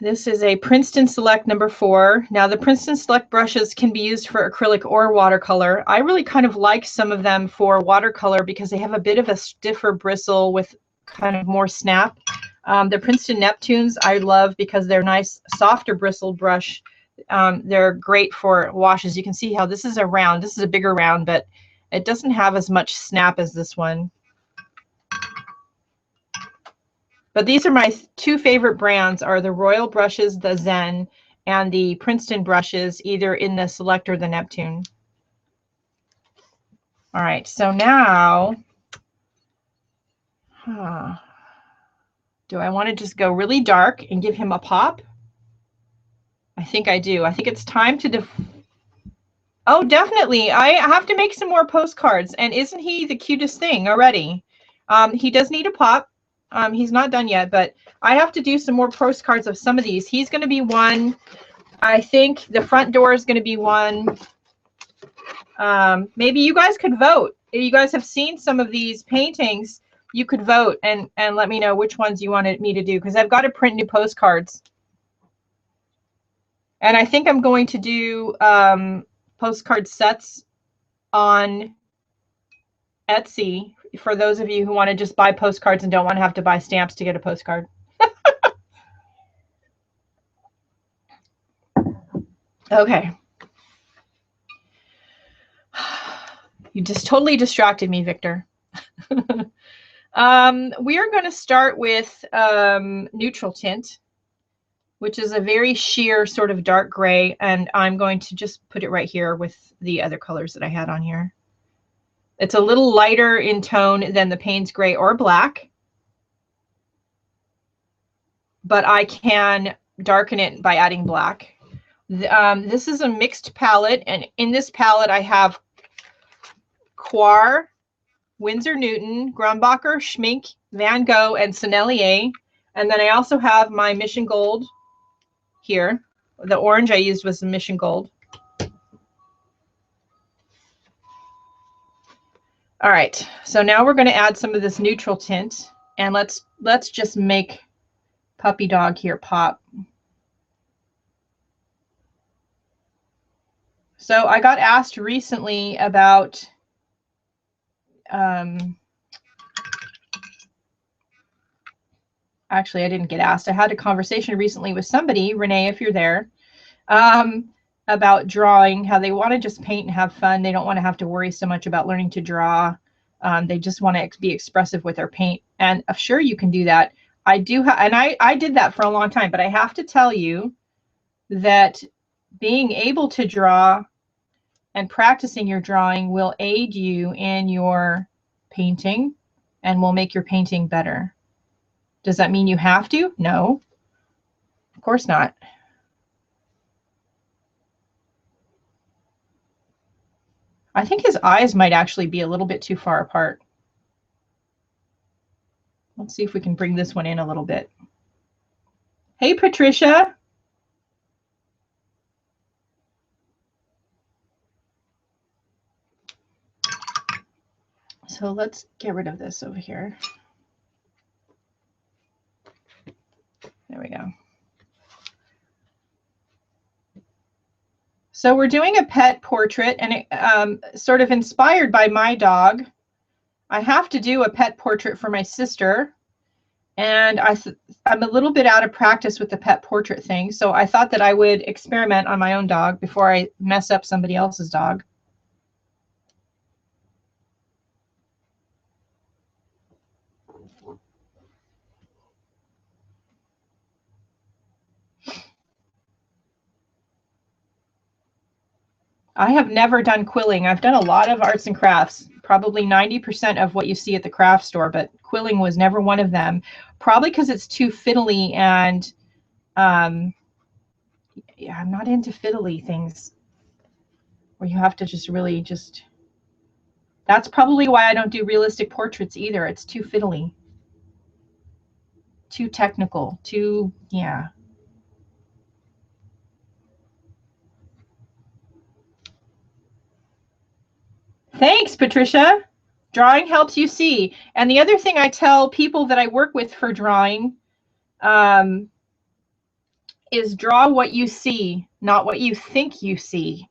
This is a Princeton Select number 4. Now the Princeton Select brushes can be used for acrylic or watercolor. I really kind of like some of them for watercolor because they have a bit of a stiffer bristle with kind of more snap. The Princeton Neptunes I love because they're nice, softer bristle brush. They're great for washes. You can see how this is a round. This is a bigger round, but it doesn't have as much snap as this one. But these are my two favorite brands, are the Royal brushes, the Zen, and the Princeton brushes, either in the Select or the Neptune. All right, so now, do I want to just go really dark and give him a pop? I think I do. I think it's time to oh, definitely. I have to make some more postcards. And isn't he the cutest thing already? He does need a pop. He's not done yet, but I have to do some more postcards of some of these. He's going to be one. I think the front door is going to be one. Maybe you guys could vote. If you guys have seen some of these paintings, you could vote and let me know which ones you wanted me to do, because I've got to print new postcards. And I think I'm going to do postcard sets on Etsy for those of you who want to just buy postcards and don't want to have to buy stamps to get a postcard. Okay. You just totally distracted me, Victor. We are going to start with neutral tint, which is a very sheer sort of dark gray, and I'm going to just put it right here with the other colors that I had on here. It's a little lighter in tone than the Payne's gray or black, but I can darken it by adding black. This is a mixed palette, and in this palette I have Quar, Winsor Newton, Grumbacher, Schmink, Van Gogh, and Sennelier. And then I also have my Mission Gold here. The orange I used was the Mission Gold. All right, so now we're going to add some of this neutral tint, and let's just make Puppy Dog here pop. So I got asked recently about actually, I didn't get asked. I had a conversation recently with somebody, Renee, if you're there, about drawing, how they want to just paint and have fun. They don't want to have to worry so much about learning to draw. They just want to be expressive with their paint. And sure, you can do that. I do, and I did that for a long time, but I have to tell you that being able to draw and practicing your drawing will aid you in your painting and will make your painting better. Does that mean you have to? No, of course not. I think his eyes might actually be a little bit too far apart. Let's see if we can bring this one in a little bit. Hey, Patricia. So let's get rid of this over here. There we go. So we're doing a pet portrait, and it, sort of inspired by my dog. I have to do a pet portrait for my sister, And I'm a little bit out of practice with the pet portrait thing, so I thought that I would experiment on my own dog before I mess up somebody else's dog. I have never done quilling. I've done a lot of arts and crafts, probably 90% of what you see at the craft store, but quilling was never one of them, probably because it's too fiddly, and yeah, I'm not into fiddly things where you have to just really just, that's probably why I don't do realistic portraits either. It's too fiddly, too technical, too, yeah. Thanks, Patricia. Drawing helps you see. And the other thing I tell people that I work with for drawing is draw what you see, not what you think you see,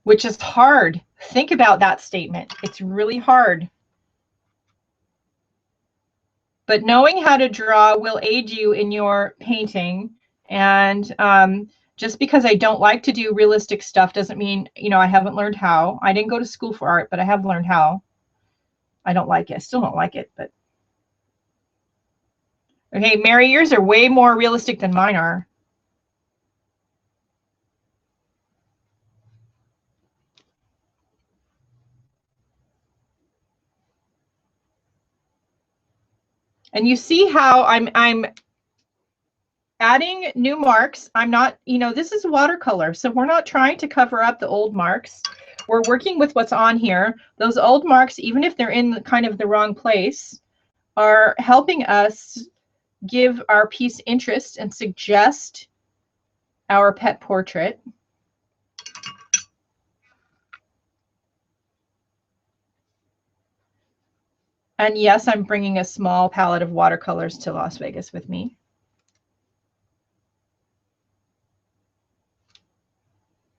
which is hard. Think about that statement. It's really hard. But knowing how to draw will aid you in your painting. And just because I don't like to do realistic stuff doesn't mean, you know, I haven't learned how. I didn't go to school for art, but I have learned how. I don't like it. I still don't like it, but. Okay, Mary, yours are way more realistic than mine are. And you see how I'm adding new marks. I'm not, you know, this is watercolor, so we're not trying to cover up the old marks. We're working with what's on here. Those old marks, even if they're in kind of the wrong place, are helping us give our piece interest and suggest our pet portrait. And yes, I'm bringing a small palette of watercolors to Las Vegas with me.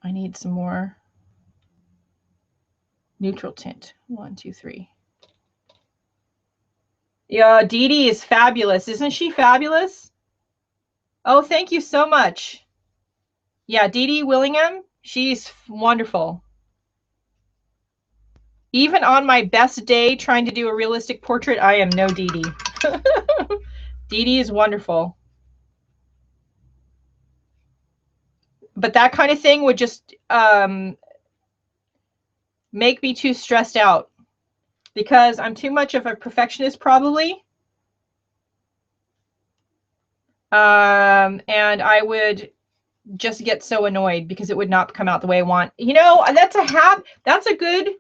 I need some more neutral tint. 1, 2, 3. Yeah, Dee Dee is fabulous. Isn't she fabulous? Oh, thank you so much. Yeah, Dee Dee Willingham, she's wonderful. Even on my best day trying to do a realistic portrait, I am no Dee Dee. Dee Dee is wonderful. But that kind of thing would just make me too stressed out because I'm too much of a perfectionist probably. And I would just get so annoyed because it would not come out the way I want. You know, that's a good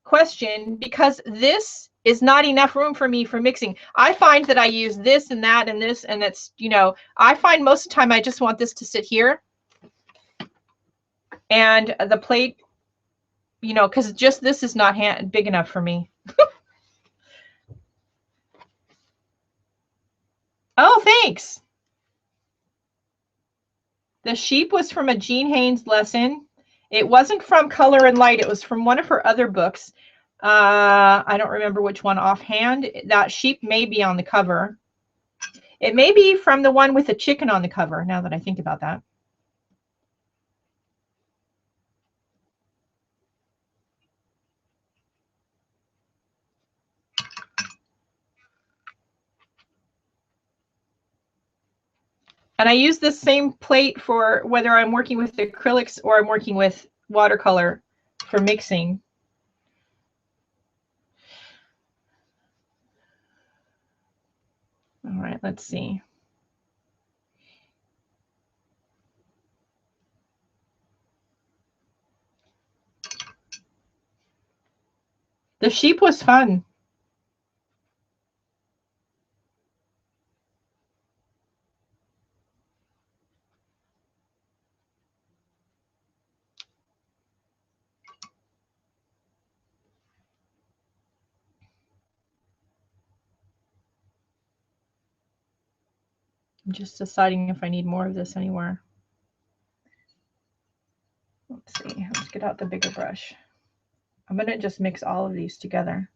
question, because this is not enough room for me for mixing. I find that I use this and that and this, and that's, you know, I find most of the time I just want this to sit here and the plate, you know, because just this is not big enough for me. Oh, thanks. The sheep was from a Jean Haynes lesson. It wasn't from Color and Light. It was from one of her other books. I don't remember which one offhand. That sheep may be on the cover. It may be from the one with the chicken on the cover, now that I think about that. And I use this same plate for whether I'm working with acrylics or I'm working with watercolor for mixing. All right, let's see. The sheep was fun. I'm just deciding if I need more of this anywhere. Let's see, let's get out the bigger brush. I'm gonna just mix all of these together.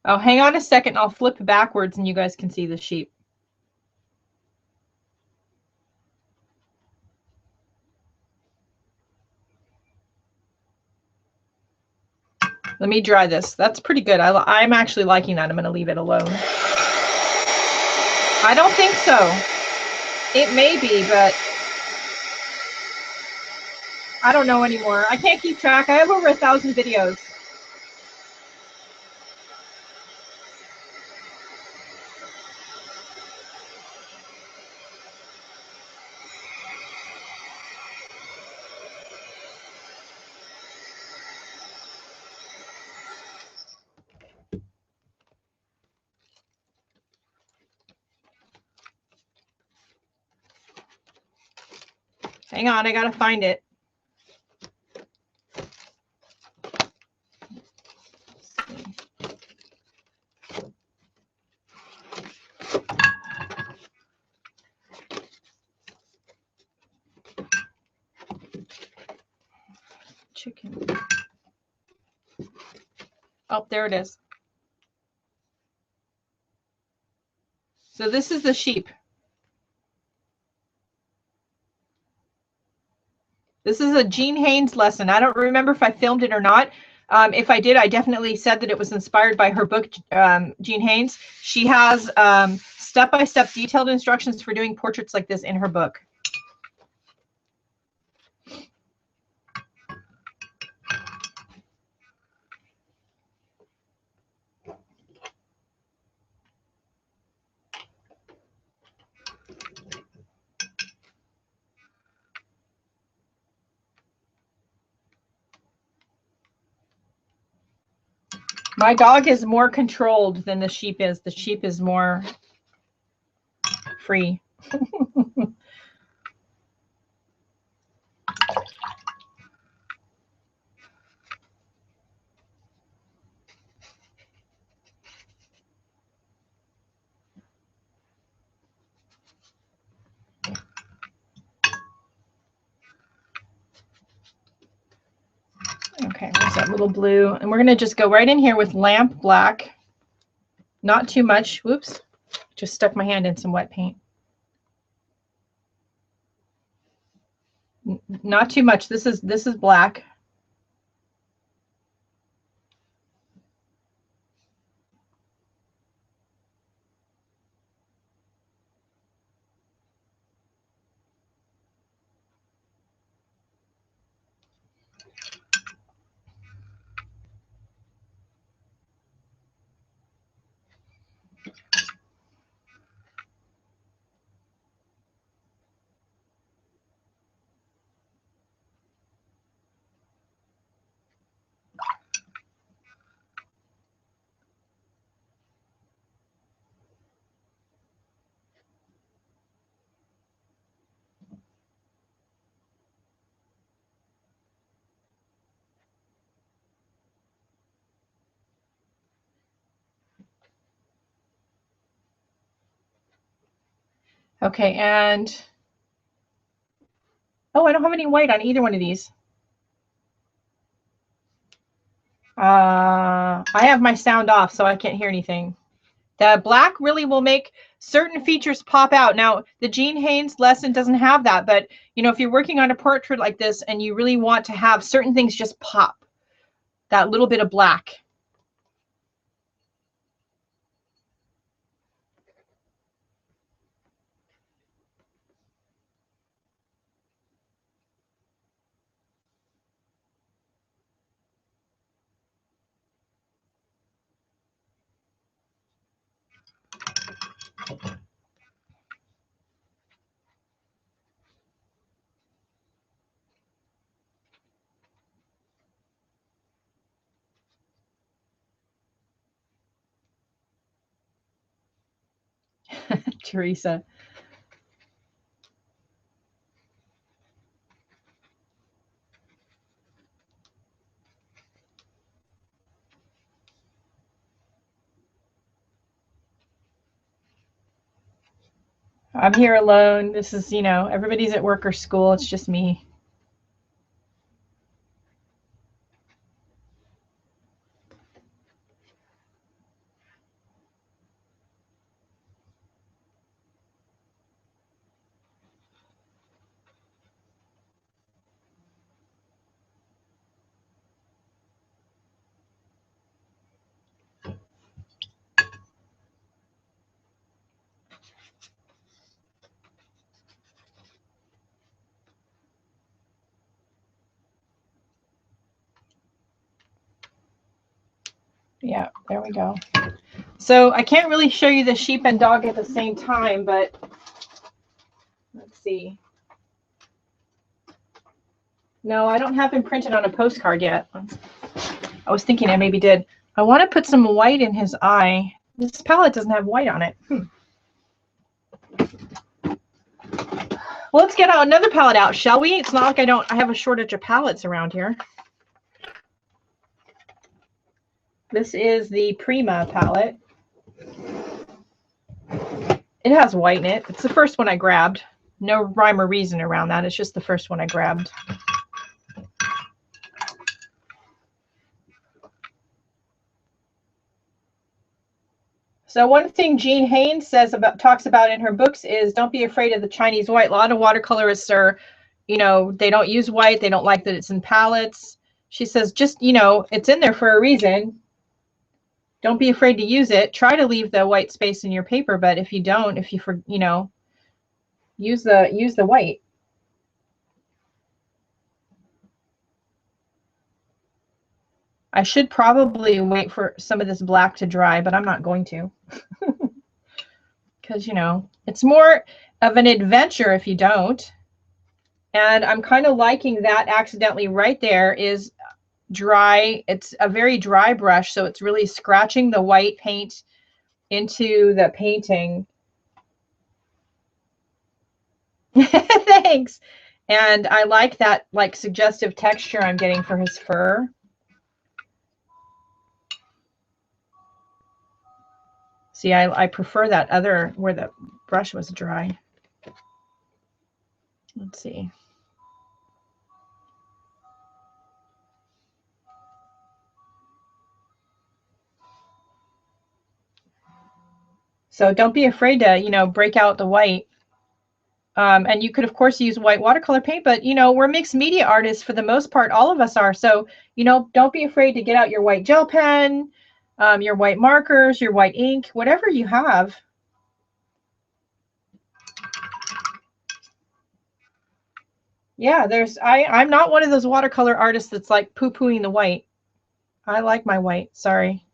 Oh, hang on a second. I'll flip backwards and you guys can see the sheep. Let me dry this. That's pretty good. I'm actually liking that. I'm going to leave it alone. I don't think so. It may be, but I don't know anymore. I can't keep track. I have over 1,000 videos. Hang on, I gotta find it. Chicken. Oh, there it is. So this is the sheep. This is a Jean Haynes lesson. I don't remember if I filmed it or not. If I did, I definitely said that it was inspired by her book, Jean Haynes. She has step-by-step detailed instructions for doing portraits like this in her book. My dog is more controlled than the sheep is. The sheep is more free. Okay, there's that little blue. And we're going to just go right in here with lamp black. Not too much. Whoops. Just stuck my hand in some wet paint. Not too much. This is black. Okay, and oh, I don't have any white on either one of these. I have my sound off, so I can't hear anything. The black really will make certain features pop out. Now, the Jean Haynes lesson doesn't have that, but you know, if you're working on a portrait like this and you really want to have certain things just pop, that little bit of black. Teresa. I'm here alone. This is, you know, everybody's at work or school. It's just me. Yeah, there we go. So I can't really show you the sheep and dog at the same time, but let's see. No, I don't have him printed on a postcard yet. I was thinking I maybe did. I want to put some white in his eye. This palette doesn't have white on it. Well, let's get out another palette out, shall we? It's not like I have a shortage of palettes around here. This is the Prima palette. It has white in it. It's the first one I grabbed. No rhyme or reason around that. It's just the first one I grabbed. So one thing Jean Haynes talks about in her books is don't be afraid of the Chinese white. A lot of watercolorists are, they don't use white. They don't like that it's in palettes. She says, just, it's in there for a reason. Don't be afraid to use it. Try to leave the white space in your paper, but if you don't, use the white. I should probably wait for some of this black to dry, but I'm not going to. Because, it's more of an adventure if you don't. And I'm kind of liking that accidentally right there is dry. It's a very dry brush, so it's really scratching the white paint into the painting. Thanks. And I like that suggestive texture I'm getting for his fur. See, I prefer that other where the brush was dry. Let's see. So don't be afraid to, break out the white. And you could, of course, use white watercolor paint, but, we're mixed media artists for the most part. All of us are. So, don't be afraid to get out your white gel pen, your white markers, your white ink, whatever you have. Yeah, I'm not one of those watercolor artists that's like poo-pooing the white. I like my white. Sorry.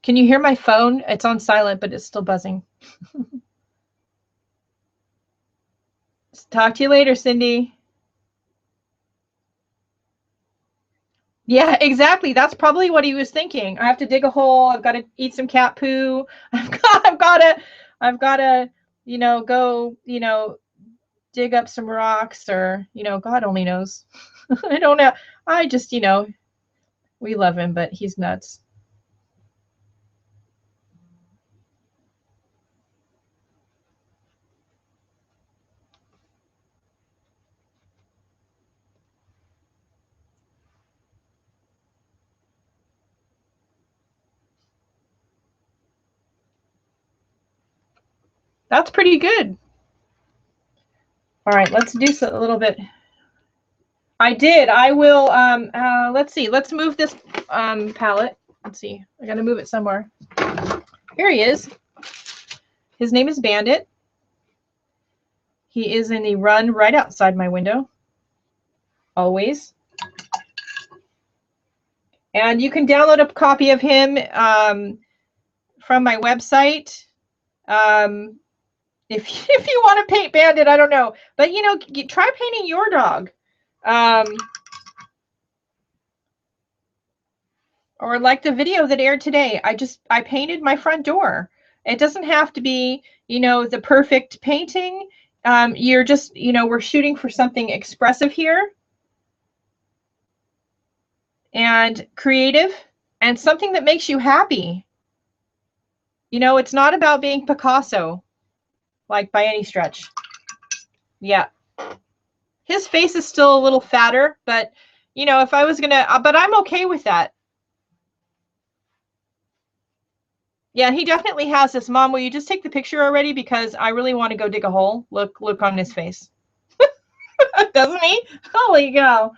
Can you hear my phone? It's on silent, but it's still buzzing. Talk to you later, Cindy. Yeah, exactly. That's probably what he was thinking. I have to dig a hole. I've got to eat some cat poo. I've got to, go, dig up some rocks or, God only knows. I don't know. I just, we love him, but he's nuts. That's pretty good. All right, let's do a little bit. I did. I will. Let's see. Let's move this palette. Let's see. I got to move it somewhere. Here he is. His name is Bandit. He is in the run right outside my window. Always. And you can download a copy of him from my website. If you want to paint Bandit, I don't know. But, try painting your dog. Or like the video that aired today, I painted my front door. It doesn't have to be, the perfect painting. You're just, we're shooting for something expressive here and creative and something that makes you happy. It's not about being Picasso, like by any stretch. Yeah. His face is still a little fatter, but, if I was going to, but I'm okay with that. Yeah, he definitely has this. Mom, will you just take the picture already? Because I really want to go dig a hole. Look on his face. Doesn't he? Holy cow.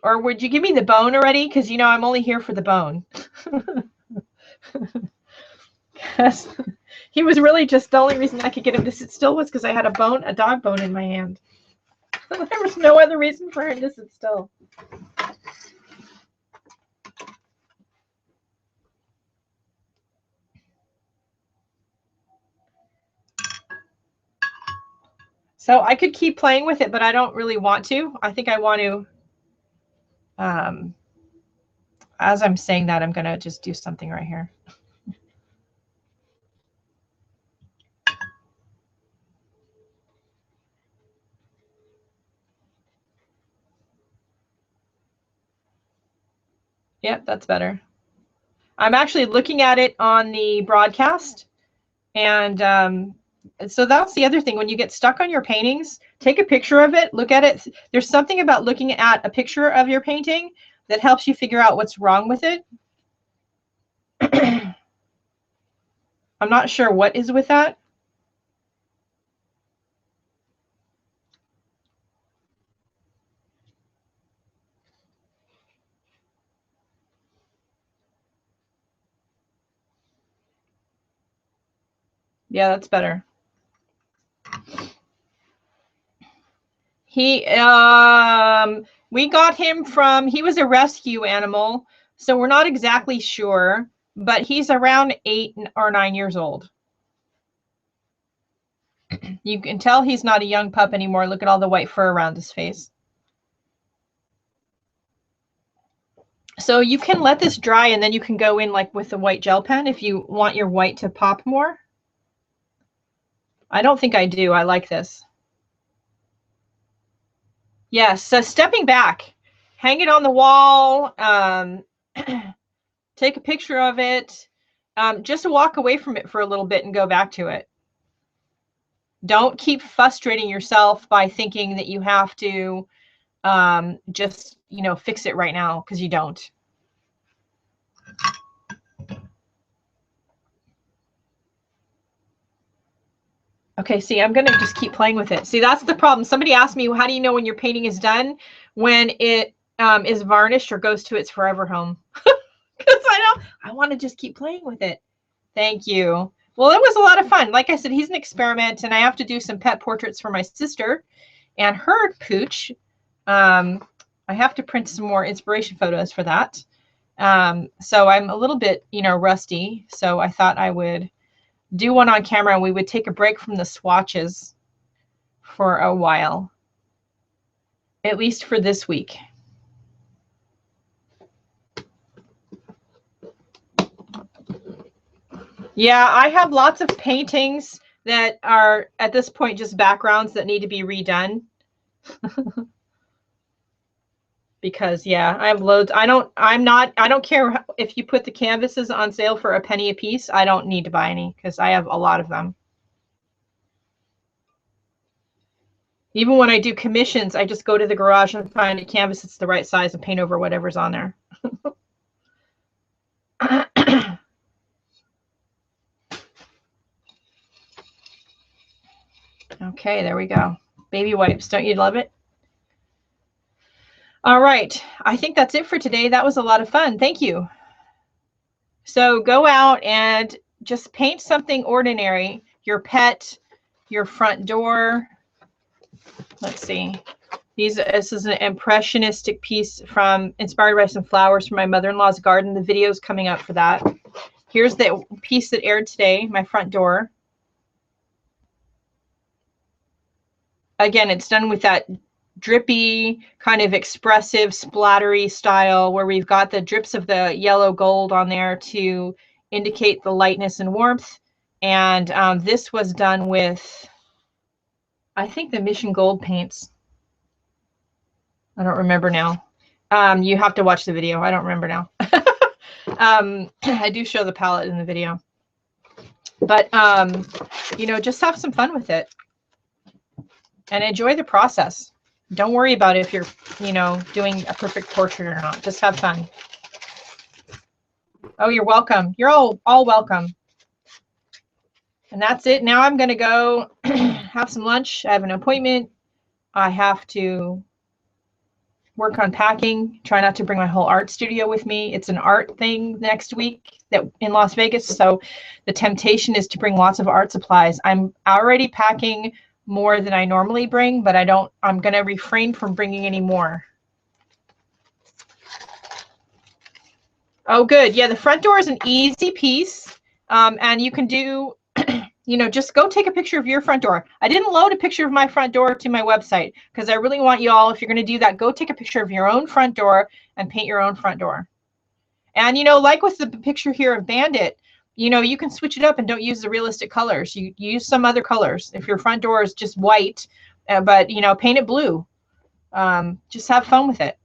Or would you give me the bone already? Because, I'm only here for the bone. He was really just the only reason I could get him to sit still was because I had a dog bone in my hand. There was no other reason for him to sit still. So I could keep playing with it, but I don't really want to. I think I want to, as I'm saying that, I'm going to just do something right here. Yep, that's better. I'm actually looking at it on the broadcast. And so that's the other thing. When you get stuck on your paintings, take a picture of it, look at it. There's something about looking at a picture of your painting that helps you figure out what's wrong with it. I'm not sure what is with that. Yeah, that's better. We got him from, he was a rescue animal, so we're not exactly sure, but he's around 8 or 9 years old. You can tell he's not a young pup anymore. Look at all the white fur around his face. So you can let this dry and then you can go in like with the white gel pen if you want your white to pop more. I don't think I do. I like this. Yes, so stepping back, hang it on the wall, take a picture of it, just walk away from it for a little bit and go back to it. Don't keep frustrating yourself by thinking that you have to just, you know, fix it right now, because you don't. Okay, see, I'm going to just keep playing with it. See, that's the problem. Somebody asked me, how do you know when your painting is done? When it is varnished or goes to its forever home. Because I want to just keep playing with it. Thank you. Well, it was a lot of fun. Like I said, he's an experiment, and I have to do some pet portraits for my sister and her pooch. I have to print some more inspiration photos for that. So I'm a little bit, you know, rusty. So I thought I would do one on camera and we would take a break from the swatches for a while, at least for this week. Yeah, I have lots of paintings that are at this point just backgrounds that need to be redone. Because yeah, I have loads. I don't care if you put the canvases on sale for a penny a piece. I don't need to buy any because I have a lot of them. Even when I do commissions, I just go to the garage and find a canvas that's the right size and paint over whatever's on there. Okay, there we go. Baby wipes. Don't you love it? All right. I think that's it for today. That was a lot of fun. Thank you. So go out and just paint something ordinary. Your pet, your front door. Let's see. This is an impressionistic piece inspired by some flowers from my mother-in-law's garden. The video's coming up for that. Here's the piece that aired today, my front door. Again, it's done with that drippy, kind of expressive, splattery style where we've got the drips of the yellow gold on there to indicate the lightness and warmth. And this was done with, I think, the Mission Gold paints. I don't remember now. You have to watch the video. I don't remember now. I do show the palette in the video. But, you know, just have some fun with it. And enjoy the process. Don't worry about if you're, you know, doing a perfect portrait or not. Just have fun. Oh, you're welcome. You're all welcome. And that's it. Now I'm going to go have some lunch. I have an appointment. I have to work on packing. Try not to bring my whole art studio with me. It's an art thing next week in Las Vegas. So the temptation is to bring lots of art supplies. I'm already packing more than I normally bring, but I'm going to refrain from bringing any more. Oh, good. Yeah, the front door is an easy piece. And you can do, you know, just go take a picture of your front door. I didn't load a picture of my front door to my website because I really want you all, if you're going to do that, go take a picture of your own front door and paint your own front door. And, you know, like with the picture here of Bandit, you know, you can switch it up and don't use the realistic colors. You use some other colors. If your front door is just white, but, you know, paint it blue. Just have fun with it.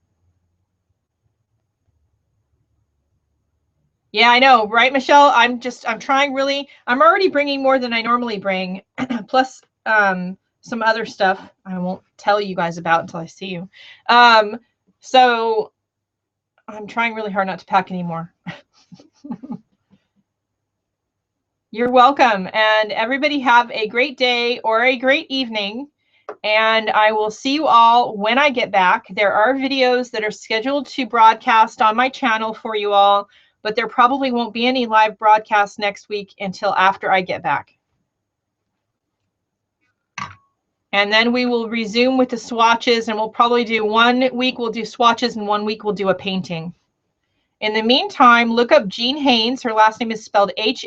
Yeah, I know, right, Michelle? I'm trying really, I'm already bringing more than I normally bring, plus some other stuff I won't tell you guys about until I see you. So I'm trying really hard not to pack anymore. You're welcome. And everybody have a great day or a great evening. And I will see you all when I get back. There are videos that are scheduled to broadcast on my channel for you all, but there probably won't be any live broadcasts next week until after I get back. And then we will resume with the swatches, and we'll probably do 1 week we'll do swatches and 1 week we'll do a painting. In the meantime, look up Jean Haines. Her last name is spelled Haines.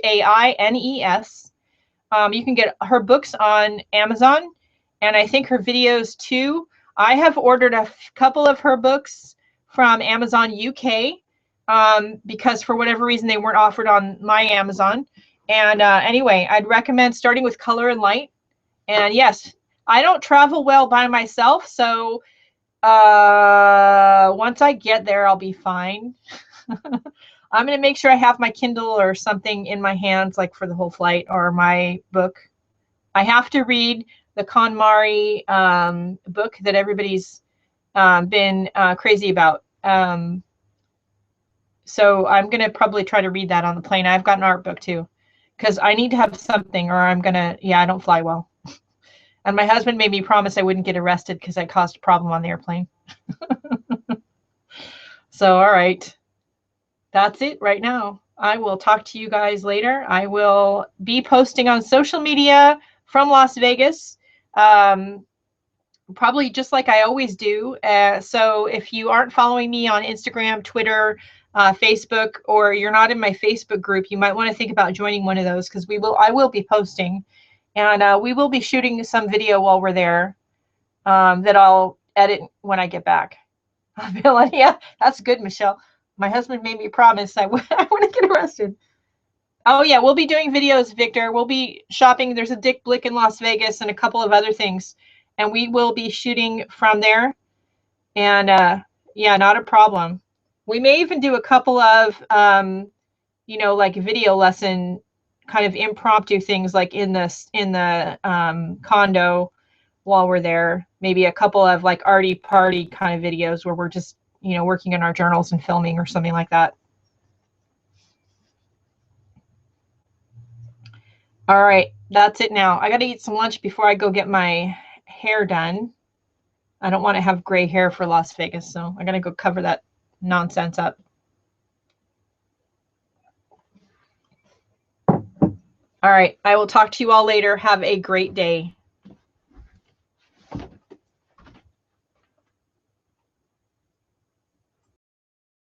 You can get her books on Amazon, and I think her videos too. I have ordered a couple of her books from Amazon UK because for whatever reason they weren't offered on my Amazon. And anyway, I'd recommend starting with Color and Light. And yes, I don't travel well by myself, so once I get there, I'll be fine. I'm going to make sure I have my Kindle or something in my hands, like for the whole flight, or my book. I have to read the KonMari book that everybody's been crazy about. So I'm going to probably try to read that on the plane. I've got an art book too, because I need to have something, or I'm going to, yeah, I don't fly well. And my husband made me promise I wouldn't get arrested because I caused a problem on the airplane. So, all right. That's it right now. I will talk to you guys later. I will be posting on social media from Las Vegas, probably just like I always do. So if you aren't following me on Instagram, Twitter, Facebook, or you're not in my Facebook group, you might want to think about joining one of those, because I will be posting, and we will be shooting some video while we're there that I'll edit when I get back. I'll be like, yeah, that's good, Michelle. My husband made me promise I wouldn't get arrested. Oh, yeah, we'll be doing videos, Victor. We'll be shopping. There's a Dick Blick in Las Vegas and a couple of other things. And we will be shooting from there. And, yeah, not a problem. We may even do a couple of, you know, like video lesson kind of impromptu things, like in the condo while we're there. Maybe a couple of like arty party kind of videos where we're just, you know, working in our journals and filming or something like that. All right, that's it now. I got to eat some lunch before I go get my hair done. I don't want to have gray hair for Las Vegas, so I got to go cover that nonsense up. All right, I will talk to you all later. Have a great day.